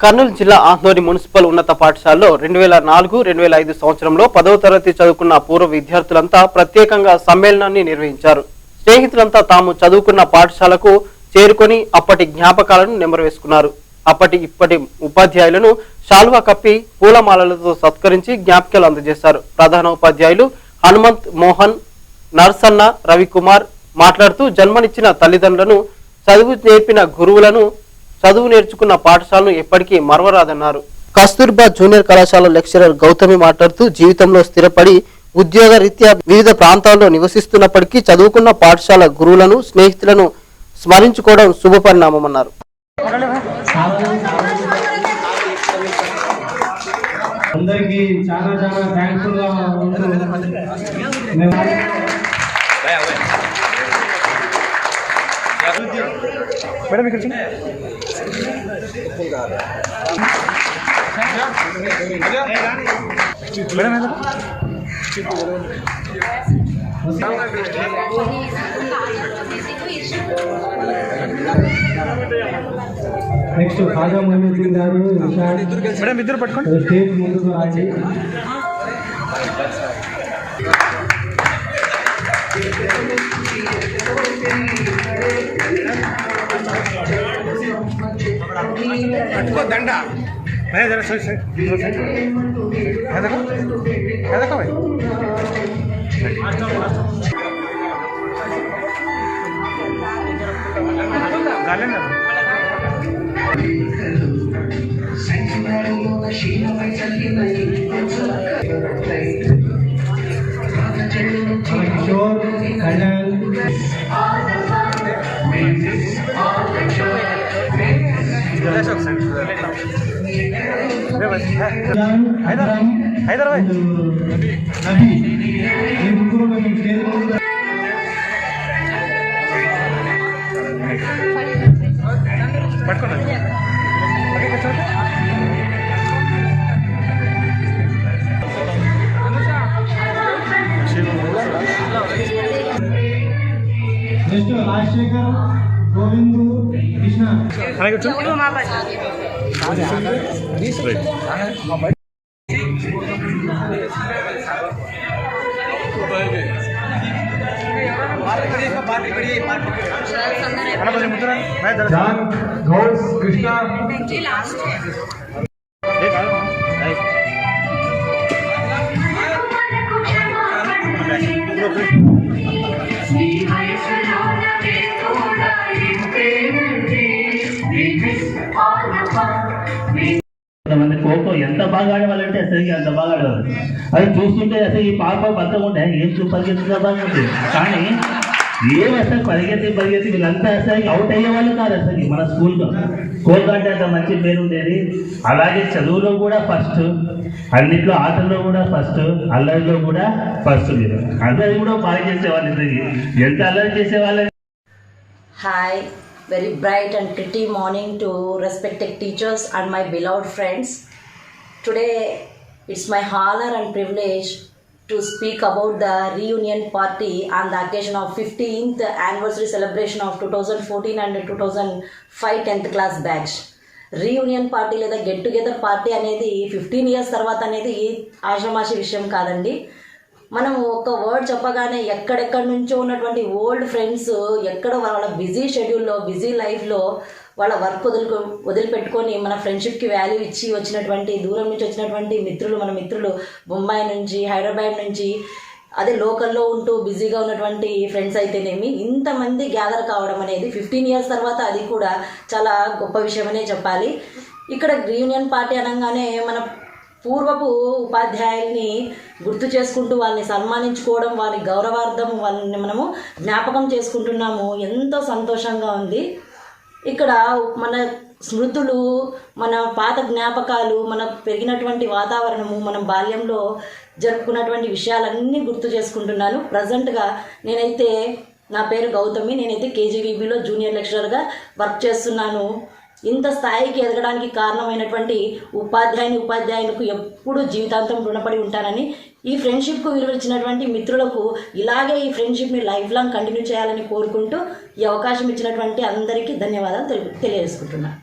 కర్నూలు జిల్లా ఆందోళి మున్సిపల్ ఉన్నత పాఠశాలలో 2004-2005 సంవత్సరంలో 10వ తరగతి చదువుకున్న పూర్వ విద్యార్థులంతా ప్రత్యేకంగా సమ్మేళనాన్ని నిర్వహించారు. స్నేహితులంతా తాము చదువుకున్న పాఠశాలకు చేరుకొని అప్పటి జ్ఞాపకాలను నెమరువేసుకున్నారు. ఇప్పటి ఉపాధ్యాయులను శాలువా కప్పి పూలమాలలతో సత్కరించి జ్ఞాపికలు అందజేశారు. ప్రధాన ఉపాధ్యాయులు హనుమంత్, మోహన్, నర్సన్న, రవికుమార్ మాట్లాడుతూ జన్మనిచ్చిన తల్లిదండ్రులను, చదువు నేర్పిన గురువులను, చదువు నేర్చుకున్న పాఠశాలను ఎప్పటికీ మరవరాదన్నారు. కస్తూర్బా జూనియర్ కళాశాల లెక్చరర్ గౌతమి మాట్లాడుతూ జీవితంలో స్థిరపడి ఉద్యోగ రీత్యా వివిధ ప్రాంతాల్లో నివసిస్తున్నప్పటికీ చదువుకున్న పాఠశాల గురువులను, స్నేహితులను స్మరించుకోవడం శుభపరిణామమన్నారు. అందరికీ చాలా చాలా థ్యాంక్ఫుల్ గా మేడం ఇక్కడ నెక్స్ట్ ఖాజా మొయినుద్దీన్ గారు మేడం ఇద్దరు పట్టుకోండి స్టేజ్ ముందుకు రాండి. పట్టుకో దండ కిషోర్ కళ్యాణ్ హైదరాబాద్ పట్టుకోండి. నెక్స్ట్ రాజశేఖర్, గోవిందు, కృష్ణ ఖోఖో ఎంత బాగా ఆడేవాళ్ళంటే అసలు అంత బాగా ఆడేవాళ్ళు. అది చూస్తుంటే అసలు ఈ పాప బతకుంటే ఏం పరిగెత్తుగా బాగా ఉంటుంది, కానీ ఏం అసలు పరిగెత్తి వీళ్ళంతా అసలు అవుట్ అయ్యేవాళ్ళు కాదు. అసలు మన స్కూల్లో ఖోఖో అంటే అంత మంచి పేరు ఉండేది. అలాగే చదువులో కూడా ఫస్ట్, అన్నిట్లో ఆటల్లో కూడా ఫస్ట్, అల్లరిలో కూడా ఫస్ట్. మీరు అల్లరి కూడా బాగా చేసేవాళ్ళు. ఎంత అల్లరి చేసేవాళ్ళు. Hi, very bright and pretty morning to respected teachers and my beloved friends. Today it's my honor and privilege to speak about the reunion party on the occasion of 15th anniversary celebration of 2014 and 2005 10th class batch. Reunion party లేదా get together party అనేది 15 years తర్వాత అనేది ఆషామాషి విషయం కాదండి. మనం ఒక word చెప్పగానే ఎక్కడెక్కడి నుంచో ఉన్నటువంటి ఓల్డ్ ఫ్రెండ్స్ ఎక్కడ వాళ్ళ బిజీ షెడ్యూల్లో, బిజీ లైఫ్లో వాళ్ళ వర్క్ వదిలిపెట్టుకొని మన ఫ్రెండ్షిప్కి వాల్యూ ఇచ్చి వచ్చినటువంటి, దూరం నుంచి వచ్చినటువంటి మిత్రులు, మన మిత్రులు బొంబాయి నుంచి, హైదరాబాద్ నుంచి, అదే లోకల్లో ఉంటూ బిజీగా ఉన్నటువంటి ఫ్రెండ్స్ అయితేనేమి ఇంతమంది గ్యాదర్ కావడం అనేది 15 years తర్వాత అది కూడా చాలా గొప్ప విషయమనే చెప్పాలి. ఇక్కడ రీయూనియన్ పార్టీ అనగానే మన పూర్వపు ఉపాధ్యాయుల్ని గుర్తు చేసుకుంటూ వాళ్ళని సన్మానించుకోవడం, వారి గౌరవార్థం వాళ్ళని మనము జ్ఞాపకం చేసుకుంటున్నాము. ఎంతో సంతోషంగా ఉంది. ఇక్కడ మన స్మృతులు, మన పాత జ్ఞాపకాలు, మన పెరిగినటువంటి వాతావరణము, మనం బాల్యంలో జరుపుకున్నటువంటి విషయాలన్నీ గుర్తు చేసుకుంటున్నాను. ప్రజెంట్గా నేనైతే, నా పేరు గౌతమి, నేనైతే కేజీవీబీలో జూనియర్ లెక్చరర్గా వర్క్ చేస్తున్నాను. ఇంత స్థాయికి ఎదగడానికి కారణమైనటువంటి ఉపాధ్యాయులకు ఎప్పుడూ జీవితాంతం రుణపడి ఉంటానని, ఈ ఫ్రెండ్షిప్కు విలువిచ్చినటువంటి మిత్రులకు ఇలాగే ఈ ఫ్రెండ్షిప్ని లైఫ్ లాంగ్ కంటిన్యూ చేయాలని కోరుకుంటూ ఈ అవకాశం ఇచ్చినటువంటి అందరికీ ధన్యవాదాలు తెలియజేసుకుంటున్నాను.